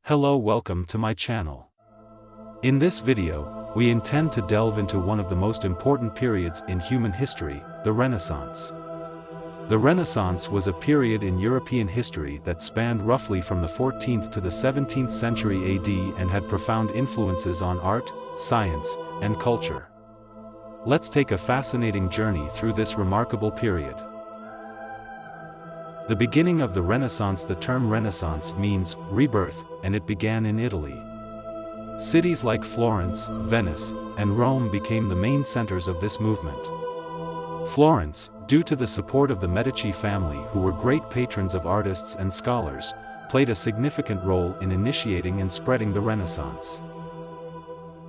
Hello, welcome to my channel. In this video, we intend to delve into one of the most important periods in human history, the Renaissance. The Renaissance was a period in European history that spanned roughly from the 14th to the 17th century AD and had profound influences on art, science, and culture. Let's take a fascinating journey through this remarkable period. The beginning of the Renaissance. The term Renaissance means rebirth, and it began in Italy. Cities like Florence, Venice, and Rome became the main centers of this movement. Florence, due to the support of the Medici family, who were great patrons of artists and scholars, played a significant role in initiating and spreading the Renaissance.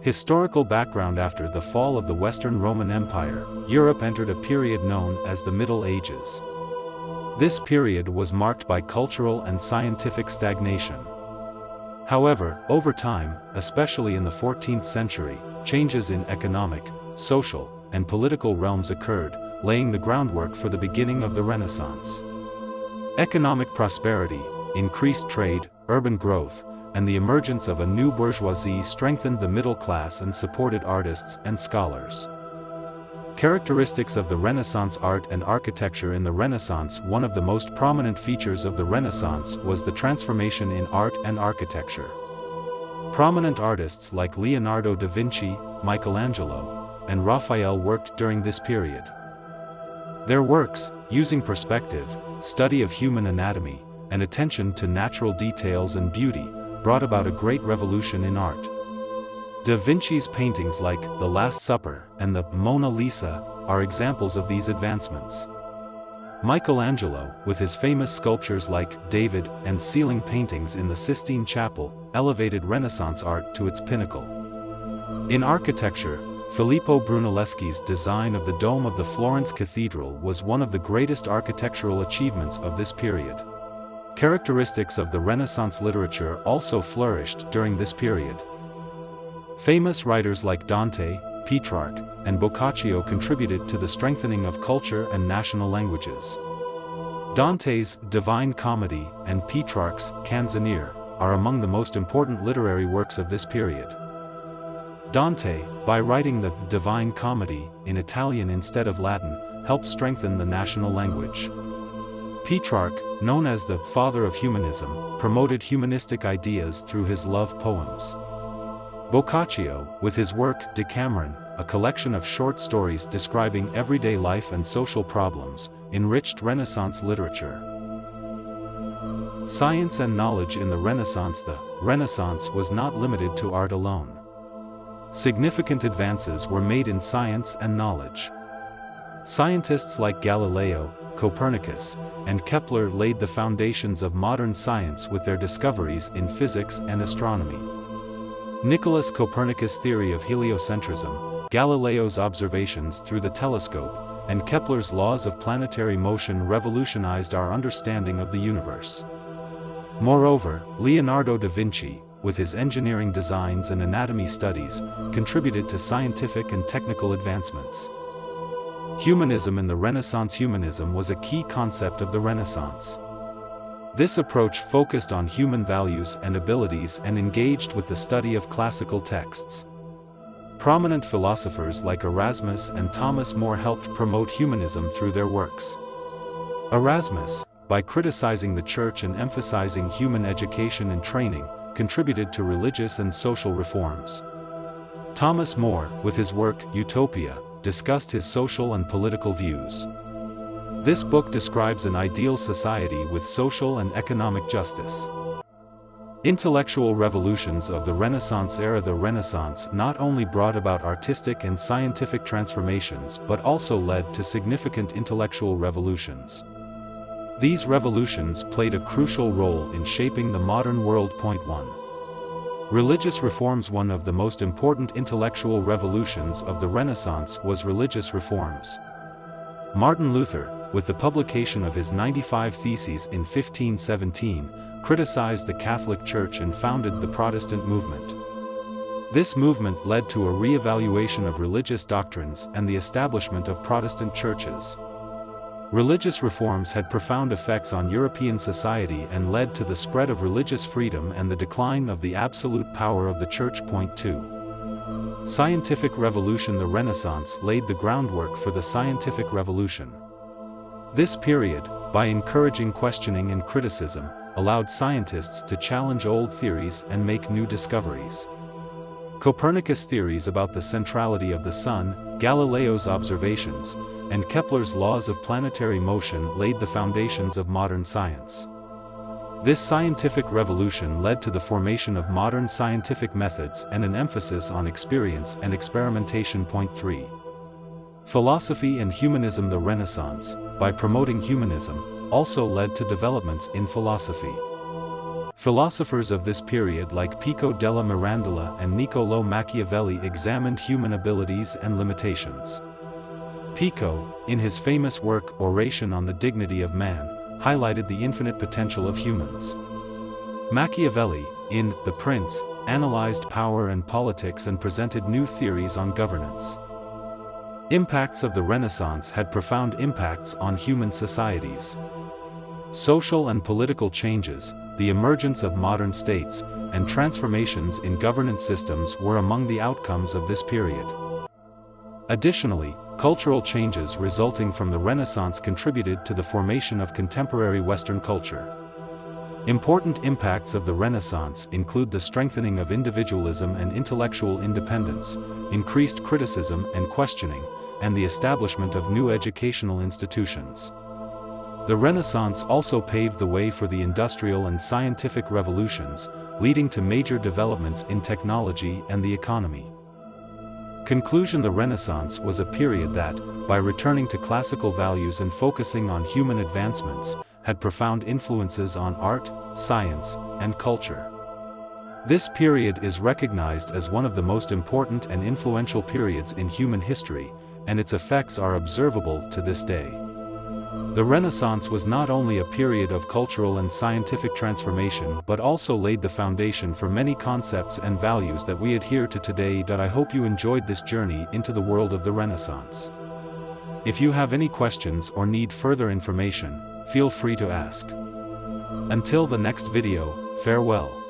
Historical background. After the fall of the Western Roman Empire, Europe entered a period known as the Middle Ages. This period was marked by cultural and scientific stagnation. However, over time, especially in the 14th century, changes in economic, social, and political realms occurred, laying the groundwork for the beginning of the Renaissance. Economic prosperity, increased trade, urban growth, and the emergence of a new bourgeoisie strengthened the middle class and supported artists and scholars. Characteristics of the Renaissance. Art and architecture. In the Renaissance, one of the most prominent features of the Renaissance was the transformation in art and architecture. Prominent artists like Leonardo da Vinci, Michelangelo, and Raphael worked during this period. Their works, using perspective, study of human anatomy, and attention to natural details and beauty, brought about a great revolution in art. Da Vinci's paintings like The Last Supper and the Mona Lisa are examples of these advancements. Michelangelo, with his famous sculptures like David and ceiling paintings in the Sistine Chapel, elevated Renaissance art to its pinnacle. In architecture, Filippo Brunelleschi's design of the dome of the Florence Cathedral was one of the greatest architectural achievements of this period. Characteristics of the Renaissance. Literature also flourished during this period. Famous writers like Dante, Petrarch, and Boccaccio contributed to the strengthening of culture and national languages. Dante's Divine Comedy and Petrarch's Canzoniere are among the most important literary works of this period. Dante, by writing the Divine Comedy in Italian instead of Latin, helped strengthen the national language. Petrarch, known as the father of humanism, promoted humanistic ideas through his love poems. Boccaccio, with his work Decameron, a collection of short stories describing everyday life and social problems, enriched Renaissance literature. Science and knowledge. In the Renaissance. The Renaissance was not limited to art alone. Significant advances were made in science and knowledge. Scientists like Galileo, Copernicus, and Kepler laid the foundations of modern science with their discoveries in physics and astronomy. Nicholas Copernicus' theory of heliocentrism, Galileo's observations through the telescope, and Kepler's laws of planetary motion revolutionized our understanding of the universe. Moreover, Leonardo da Vinci, with his engineering designs and anatomy studies, contributed to scientific and technical advancements. Humanism. In the Renaissance. Humanism was a key concept of the Renaissance. This approach focused on human values and abilities and engaged with the study of classical texts. Prominent philosophers like Erasmus and Thomas More helped promote humanism through their works. Erasmus, by criticizing the Church and emphasizing human education and training, contributed to religious and social reforms. Thomas More, with his work Utopia, discussed his social and political views. This book describes an ideal society with social and economic justice. Intellectual revolutions of the Renaissance era. The Renaissance not only brought about artistic and scientific transformations but also led to significant intellectual revolutions. These revolutions played a crucial role in shaping the modern world. 1. Religious reforms. One of the most important intellectual revolutions of the Renaissance was religious reforms. Martin Luther, with the publication of his 95 Theses in 1517, criticized the Catholic Church and founded the Protestant movement. This movement led to a re-evaluation of religious doctrines and the establishment of Protestant churches. Religious reforms had profound effects on European society and led to the spread of religious freedom and the decline of the absolute power of the Church. Point 2. Scientific revolution. The Renaissance laid the groundwork for the scientific revolution. This period, by encouraging questioning and criticism, allowed scientists to challenge old theories and make new discoveries. Copernicus' theories about the centrality of the Sun, Galileo's observations, and Kepler's laws of planetary motion laid the foundations of modern science. This scientific revolution led to the formation of modern scientific methods and an emphasis on experience and experimentation. Point 3. Philosophy and humanism. The Renaissance, by promoting humanism, also led to developments in philosophy. Philosophers of this period like Pico della Mirandola and Niccolò Machiavelli examined human abilities and limitations. Pico, in his famous work Oration on the Dignity of Man, highlighted the infinite potential of humans. Machiavelli, in The Prince, analyzed power and politics and presented new theories on governance. Impacts of the Renaissance had profound impacts on human societies. Social and political changes, the emergence of modern states, and transformations in governance systems were among the outcomes of this period. Additionally, cultural changes resulting from the Renaissance contributed to the formation of contemporary Western culture. Important impacts of the Renaissance include the strengthening of individualism and intellectual independence, increased criticism and questioning, and the establishment of new educational institutions. The Renaissance also paved the way for the industrial and scientific revolutions, leading to major developments in technology and the economy. Conclusion. The Renaissance was a period that, by returning to classical values and focusing on human advancements, had profound influences on art, science, and culture. This period is recognized as one of the most important and influential periods in human history, and its effects are observable to this day. The Renaissance was not only a period of cultural and scientific transformation but also laid the foundation for many concepts and values that we adhere to today. I hope you enjoyed this journey into the world of the Renaissance. If you have any questions or need further information, feel free to ask. Until the next video, farewell.